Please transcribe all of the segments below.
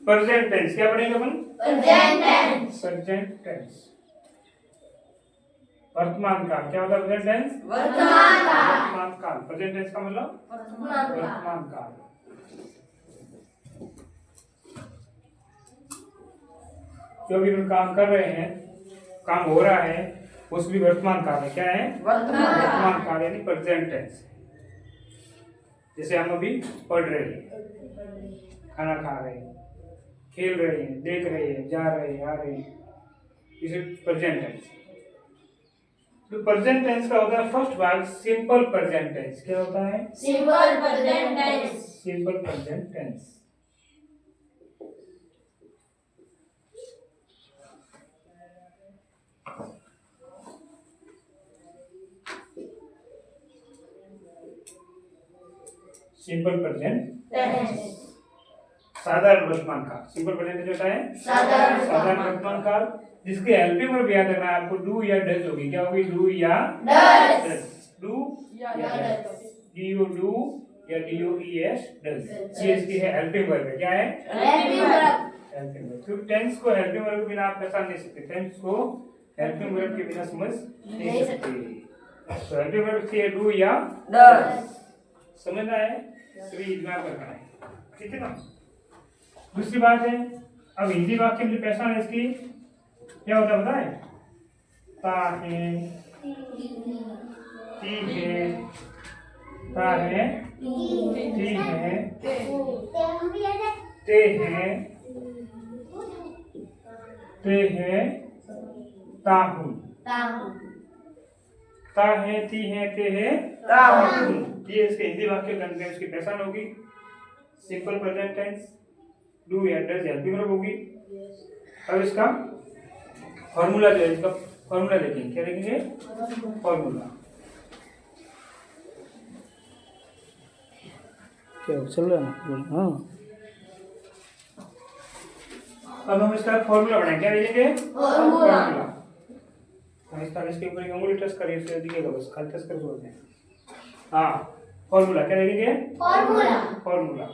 Present tense. क्या पढ़ेंगे अपन? Present tense. प्रेजेंट टेंस वर्तमान काल। क्या होता है प्रेजेंट टेंस? वर्तमान काल। वर्तमान काल। प्रेजेंट टेंस का मतलब वर्तमान काल। जो भी हम काम कर रहे हैं, काम हो रहा है, उस भी वर्तमान काल है। क्या है? वर्तमान काल यानी प्रेजेंट टेंस। जैसे हम अभी पढ़ रहे हैं, खाना खा रहे हैं, खेल रहे हैं, देख रहे हैं, जा रहे हैं, आ रहे हैं, इसे प्रेजेंट टेंस। तो प्रेजेंट टेंस का होता है फर्स्ट भाग सिंपल प्रेजेंट टेंस। क्या होता है? Simple present tense. Simple present tense. Simple present tense. साधारण वर्तमान काल। सिंपल प्रेजेंट टेंस होता है साधारण वर्तमान काल, जिसके हेल्पिंग वर्ब याद रखना है आपको। डू या डज होगी। क्या होगी? डू या डज। डू या डज। डू डू या डूएस डज। ये इसकी है हेल्पिंग वर्ब है। क्या है? Helping verb. Helping verb. तो टेंस को हेल्पिंग वर्ब के बिना आप पहचान नहीं सकते। टेंस को हेल्पिंग वर्ब के बिना समझ नहीं सकते। तो हेल्पिंग वर्ब से डू या डज। समझना है, सभी दिमाग में रखना है। ठीक है ना? दूसरी बात है, अब हिंदी वाक्य में जो पहचान है इसकी क्या होता है पता है? ता है, ती है, ता है, ती है, ते है, ते है, ता हूँ। ता है, ती है, ते है, ता हूँ। ये इसके हिंदी वाक्य बनते हैं, उसकी पहचान होगी। सिंपल प्रेजेंट टेंस, डू या डज हेल्पिंग वर्ब होगी। अब इसका फॉर्मूला जो है, इसका फॉर्मूला देखेंगे। क्या देखेंगे? फॉर्मूला। क्या चल रहा है ना? हाँ, अब हम इसका फॉर्मूला बनाएंगे। क्या देखेंगे? फॉर्मूला। हम इसके ऊपर एक अंगुली टच करिए, इससे दिखेगा, बस खाली टच कर बोलते हैं। हाँ, फॉर्मूला। क्या देखेंगे? फॉर्मूला।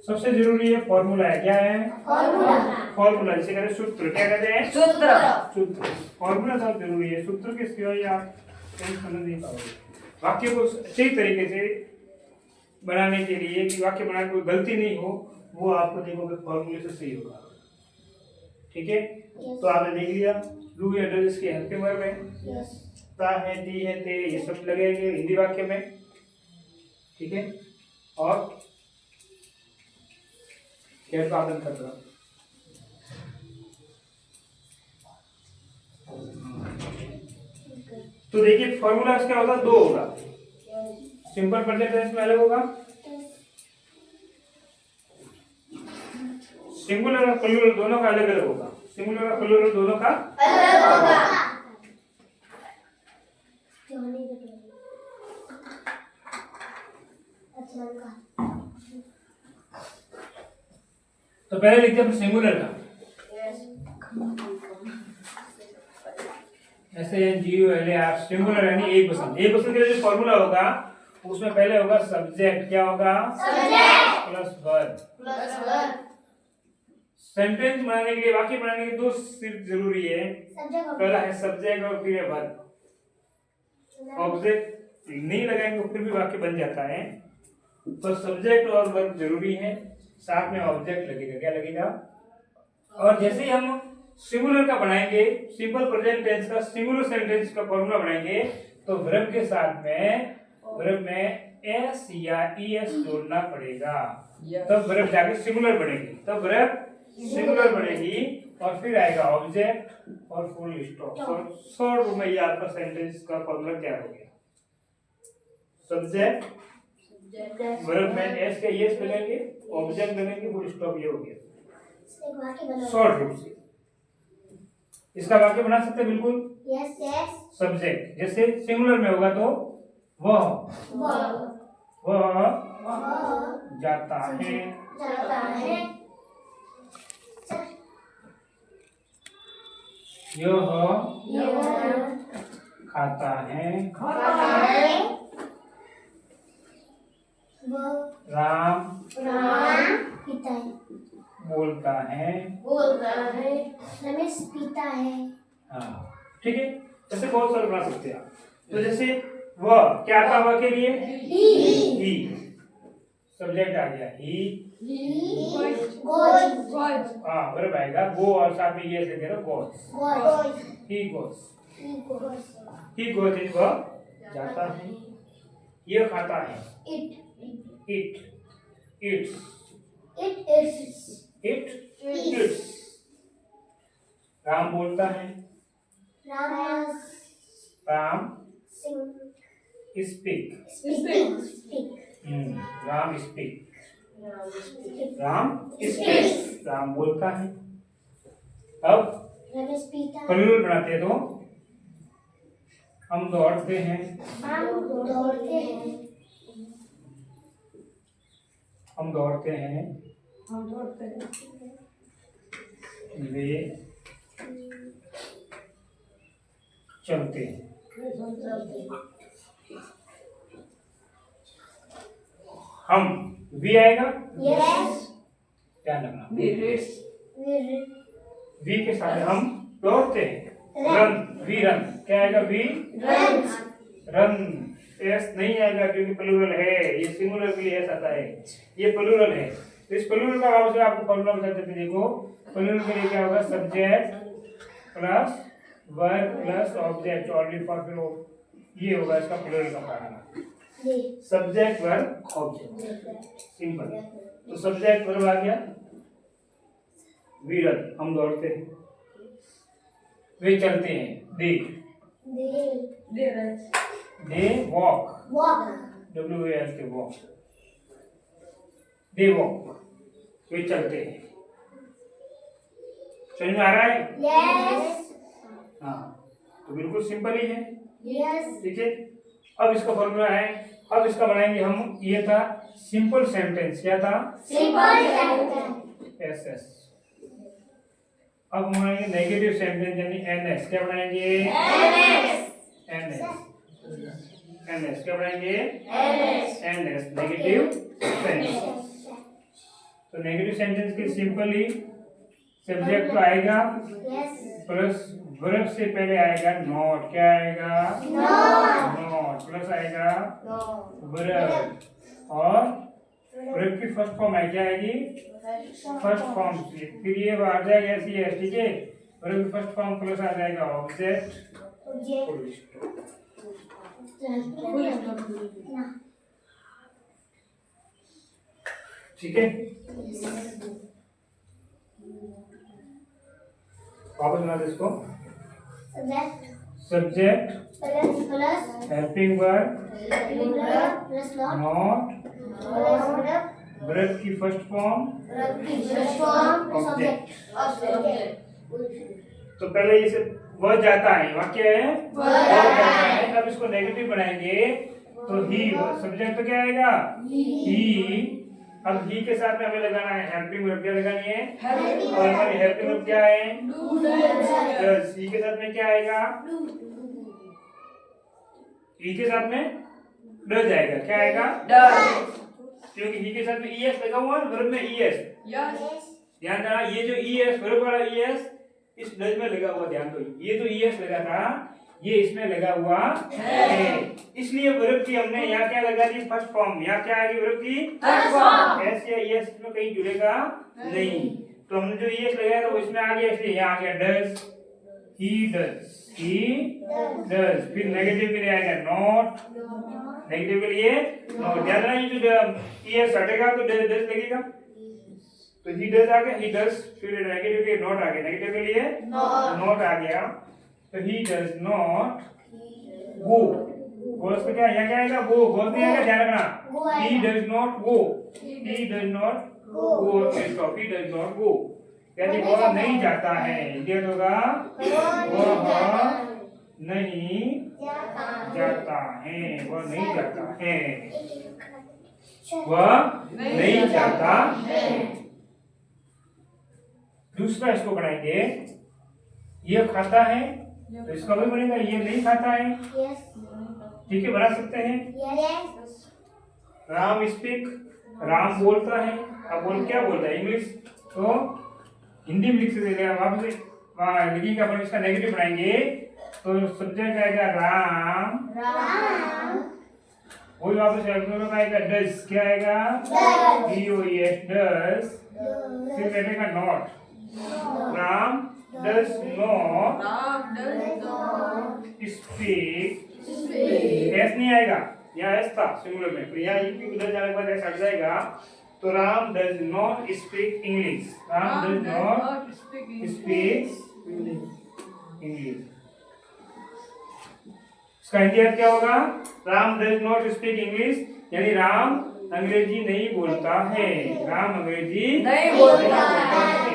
सबसे जरूरी है फॉर्मूला है। क्या है? फॉर्मूला जिसे कहते हैं सूत्र। क्या कहते हैं? सूत्र। फॉर्मूला बहुत जरूरी है। सूत्र के सिवाय आप कहीं समझ नहीं पाओगे। वाक्य को सही तरीके से बनाने के लिए कि वाक्य बनाने कोई गलती नहीं हो, वो आपको देखोगे फॉर्मूले से सही होगा। ठीक है? तो आपने देख लिया, डू या डज इसकी हेल्पिंग वर्ब है। ता है, ती है, ते, ये सब लगेंगे हिंदी वाक्य में। ठीक है? और क्या पालन कर रहा? तो देखिए फॉर्मूला क्या होगा? दो होगा। सिंपल प्रेजेंट टेंस में अलग होगा, सिंगुलर और प्लूरल दोनों का अलग अलग होगा। सिंगुलर और प्लूरल दोनों का अलग होगा। तो पहले लिखते हैं सिंगुलर का। SINGULAR सिंगुलर यानी एक पर्सन। एक पर्सन के लिए जो फॉर्मूला होगा उसमें पहले होगा सब्जेक्ट। क्या होगा? Subject plus verb. सेंटेंस बनाने के लिए, वाक्य बनाने के लिए दो सिर्फ जरूरी है। पहला है सब्जेक्ट और फिर है वर्ब। ऑब्जेक्ट नहीं लगाएंगे तो फिर भी वाक्य बन जाता है। तो सब्जेक्ट और वर्ब जरूरी है, साथ में ऑब्जेक्ट लगेगा। क्या लगेगा? और जैसे ही हम सिंगुलर का बनाएंगे, सिंपल प्रेजेंट टेंस का सिंगुलर सेंटेंस का फॉर्मूला बनाएंगे, तो वर्ब के साथ में वर्ब में एस या ईएस जोड़ना पड़ेगा। तब वर्ब जाके सिंगुलर बनेगी। तब वर्ब सिंगुलर बनेगी और फिर आएगा ऑब्जेक्ट और फुल स्टॉप। शॉर्ट में ये आपका सेंटेंस का फॉर्मूला तैयार हो गया। सब्जेक्ट, वर्ब में एस के ईएस लगेंगे, ऑब्जेक्ट लगेंगे, फुल स्टॉप। ये हो गया शॉर्ट रूप से। इसका वाक्य बना सकते हैं बिल्कुल। सब्जेक्ट जैसे सिंगुलर में होगा तो वह जाता है, यह खाता है, राम पीता है। बोलता है। रमेश पीता है। हाँ ठीक है, ऐसे बहुत सारे बना सकते हैं आप। तो जैसे वह क्या था, वह के लिए ही, सब्जेक्ट आ गया ही, हाँ वर्ब आएगा गो और साथ में ये से दे रहा गोस, ही गोस, ही गोस इज वह जाता है, ये खाता है, it it's, it it's, Ram बोलता है, Ram speak, Ram speak, Ram speak, Ram बोलता है। अब प्लूरल बनाते हैं तो हम दौड़ते हैं, हम दौड़ते हैं, वे चलते हैं, हम वी आएगा, ध्यान रखना, वी के साथ हम दौड़ते हैं, रन, वी रन, क्या आएगा, वी रन, एस नहीं आएगा क्योंकि प्लूरल है, ये सिंगुलर के लिए एस आता है, ये प्लूरल है। तो इस प्लूरल का भाव से आपको फॉर्मूला बता देते हैं। देखो प्लूरल के लिए क्या होगा, subject plus verb plus object only for, फिर ये होगा इसका प्लूरल का formula, subject verb object, simple. तो सब्जेक्ट वर्ब आ गया, वी रन, हम दौड़ते हैं, वे चलते हैं, they walk, WALK walk, they walk, वे चलते हैं। समझ में आ रहा है? हाँ, तो बिल्कुल सिंपल ही है, ठीक है। अब इसका फॉर्मूला है, अब इसका बनाएंगे हम, ये था सिंपल सेंटेंस, क्या था, SS। अब हम बनाएंगे नेगेटिव सेंटेंस यानी NS, क्या बनाएंगे, NS, क्या बनाएंगे, NS, नेगेटिव सेंटेंस। तो नेगेटिव सेंटेंस के सिंपली सब्जेक्ट तो आएगा प्लस वर्ब से पहले आएगा नॉट, क्या आएगा, नॉट, प्लस आएगा वर्ब, और वर्ब की फर्स्ट फॉर्म है, क्या आएगी, फर्स्ट फॉर्म से, फिर ये आ जाएगा ऐसी है, ठीक है, वर्ब की फर्स्ट फॉर्म प्लस आ जाएगा ऑब्जेक्ट, ठीक है। वापस बना दे इसको, subject helping verb not, verb की फर्स्ट फॉर्म ऑब्जेक्ट। तो पहले इसे वह जाता है, वाक्य है वह जाता है। अब इसको नेगेटिव बनाएंगे तो ही, सब्जेक्ट तो क्या आएगा, ही। अब ही के साथ में हमें लगाना है हेल्पिंग वर्ब, क्या लगानी है, और हमारी हेल्पिंग वर्ब क्या है, डज। ही के साथ में क्या आएगा, ही के साथ में डज आएगा, क्या आएगा, डज, क्योंकि ही के साथ में es लगा हुआ है, वर्ब में es, ध्यान देना, ये जो es वर्ब वाला es इस डज में लगा हुआ, ध्यान दो, ये जो es लगा था ये इसमें लगा हुआ है, इसलिए वर्ब की हमने यहाँ क्या लगा दी, फर्स्ट फॉर्म। यहाँ क्या आएगी वर्ब की, फर्स्ट फॉर्म, एस या एस इसमें कहीं जुड़ेगा नहीं, तो हमने जो एस लगाया था वो इसमें आ गया, इसलिए यहाँ आ गया डज, ही डज। फिर नेगेटिव के लिए आएगा नॉट, नेगेटिव के लिए नॉट, ध्यान रखना, ये जो एस हटेगा तो डज लगेगा, तो ही डज आ गया, ही डज, फिर नेगेटिव के नॉट आ गया, नेगेटिव के लिए नॉट आ गया, तो he does not go, गोस पे क्या यहाँ क्या आएगा, वो गोस नहीं आएगा, ध्यान रखना, he does not go, he does not go, he does not go, यानी वह नहीं जाता है, इंडियन होगा वह नहीं जाता है, वह नहीं जाता है, वह नहीं जाता है। दूसरा इसको बनाएंगे, ये खाता है तो इसका भी बनेगा, ये नहीं खाता है, ठीक है, बना सकते हैं। राम स्पीक, राम बोलता है। अब बोल क्या बोलता है इंग्लिश, तो हिंदी में लिख सकते हैं। वापस लिखेंगे अपन, इसका नेगेटिव बनाएंगे तो सब्जेक्ट आएगा राम, वही वापस एडवर्ब आएगा डज, क्या आएगा DOES डज, फिर बैठेगा not, Ram does not speak, S नहीं आएगा, यहाँ एस था सिंगुलर में, फिर यहाँ उधर जाने के बाद एस हट जाएगा, तो Ram does not speak English, Ram does not speak English. इसका हिंदी अर्थ क्या होगा, Ram does not speak English, यानी राम अंग्रेजी नहीं बोलता है, राम अंग्रेजी नहीं बोलता है।